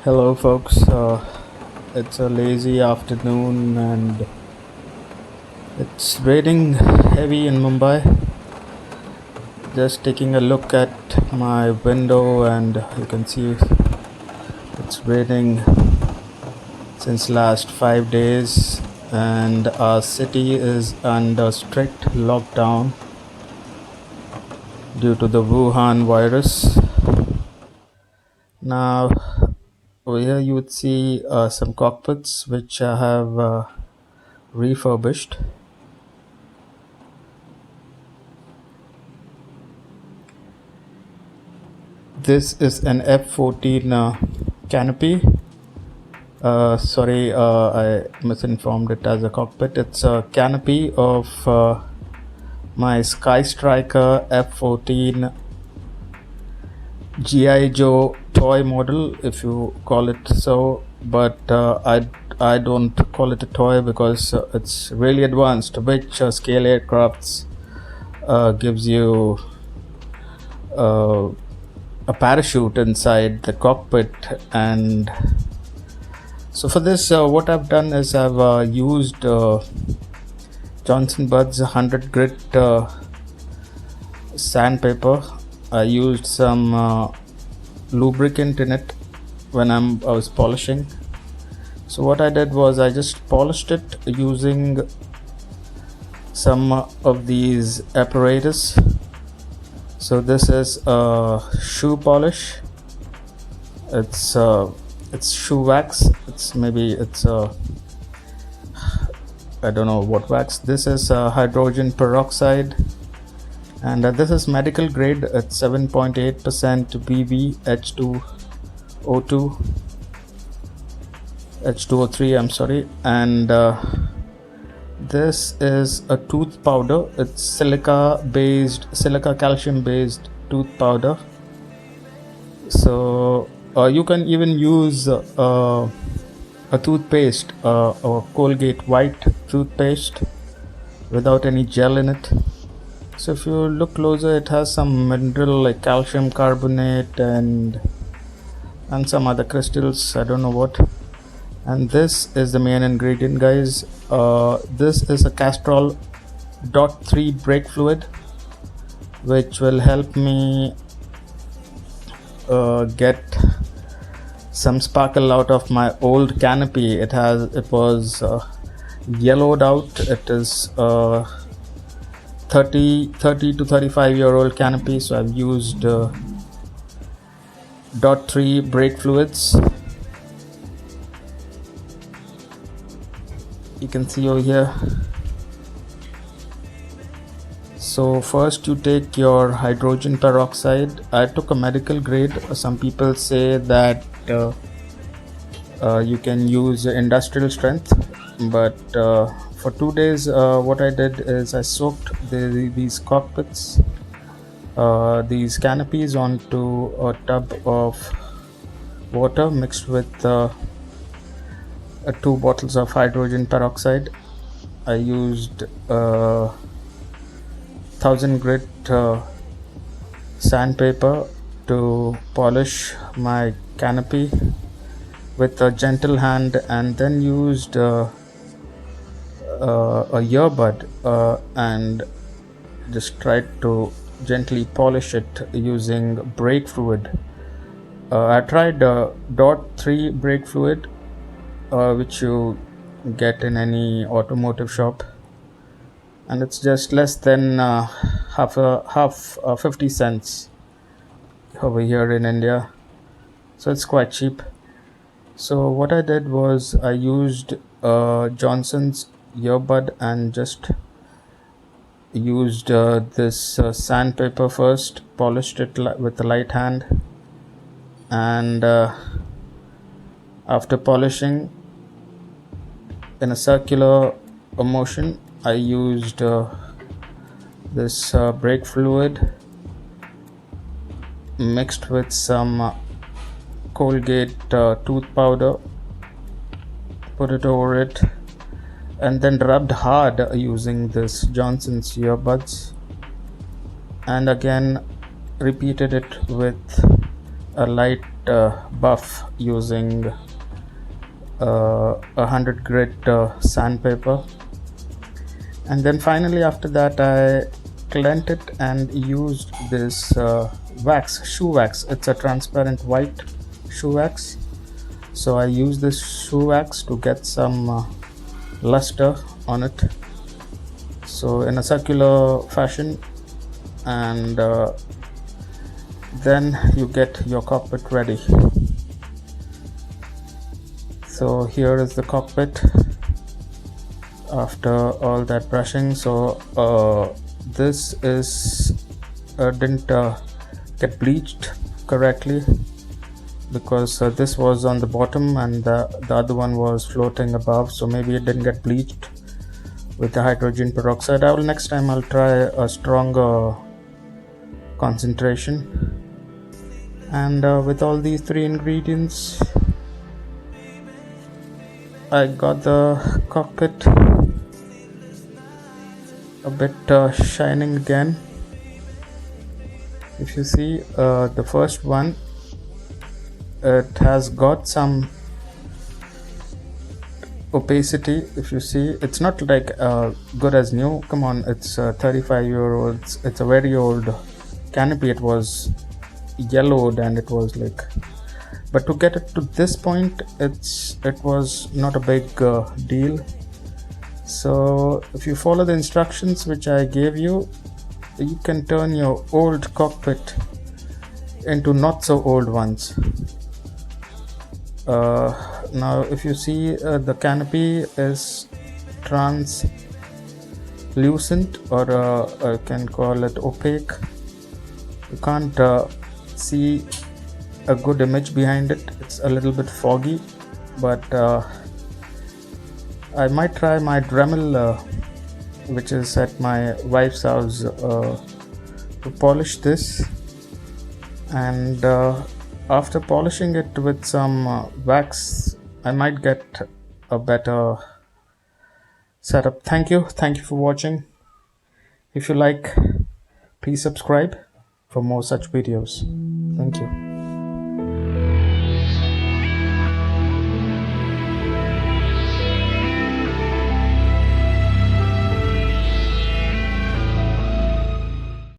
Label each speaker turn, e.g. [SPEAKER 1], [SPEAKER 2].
[SPEAKER 1] Hello, folks. It's a lazy afternoon and it's raining heavy in Mumbai. Just taking a look at my window, and you can see it's raining since last 5 days, and our city is under strict lockdown due to the Wuhan virus. Now, over here you would see some cockpits which I have refurbished. This is an F14 canopy. Sorry, I misinformed it as a cockpit. It's a canopy of my Sky Striker F14 Gijoe toy model, if you call it so. But I don't call it a toy because it's really advanced, which scale aircrafts gives you a parachute inside the cockpit. And so for this, what I've done is I've used Johnson Bud's 100 grit sandpaper. I used some lubricant in it when I was polishing. So what I did was I just polished it using some of these apparatus. So this is a shoe polish. It's shoe wax. I don't know what wax. This is hydrogen peroxide, and this is medical grade. It's 7.8% BV H2O3. I'm sorry. And this is a tooth powder. It's silica calcium based tooth powder. So you can even use a toothpaste, or Colgate white toothpaste without any gel in it. So if you look closer, it has some mineral like calcium carbonate and some other crystals, I don't know what. And this is the main ingredient, guys. This is a Castrol .3 brake fluid, which will help me get some sparkle out of my old canopy. It was yellowed out. It is 30 to 35-year-old canopy, so I've used .3 brake fluids. You can see over here. So first you take your hydrogen peroxide. I took a medical grade. Some people say that you can use industrial strength, but for 2 days what I did is I soaked these cockpits, these canopies, onto a tub of water mixed with 2 bottles of hydrogen peroxide. I used 1000 grit sandpaper to polish my canopy with a gentle hand, and then used a earbud and just tried to gently polish it using brake fluid. I tried .3 brake fluid, which you get in any automotive shop, and it's just less than half 50 cents over here in India, so it's quite cheap. So what I did was I used Johnson's earbud and just used this sandpaper first, polished it with a light hand, and after polishing in a circular motion, I used this brake fluid mixed with some Colgate tooth powder, put it over it, and then rubbed hard using this Johnson's earbuds, and again repeated it with a light buff using 100 grit sandpaper. And then finally after that I cleaned it and used this shoe wax. It's a transparent white shoe wax, so I use this shoe wax to get some luster on it, so in a circular fashion. And then you get your cockpit ready. So here is the cockpit after all that brushing. So this is didn't get bleached correctly, because this was on the bottom and the other one was floating above, so maybe it didn't get bleached with the hydrogen peroxide. Next time I'll try a stronger concentration. And with all these three ingredients, I got the cockpit a bit shining again. If you see the first one, it has got some opacity. If you see, it's not like good as new. Come on, it's 35-year-old. It's a very old canopy. It was yellowed and it was like, but to get it to this point, it was not a big deal. So if you follow the instructions which I gave you, you can turn your old cockpit into not so old ones. Now if you see, the canopy is translucent, or I can call it opaque. You can't see a good image behind it. It's a little bit foggy, but I might try my Dremel, which is at my wife's house, to polish this. And after polishing it with some wax, I might get a better setup. Thank you for watching. If you like, please subscribe for more such videos. Thank you.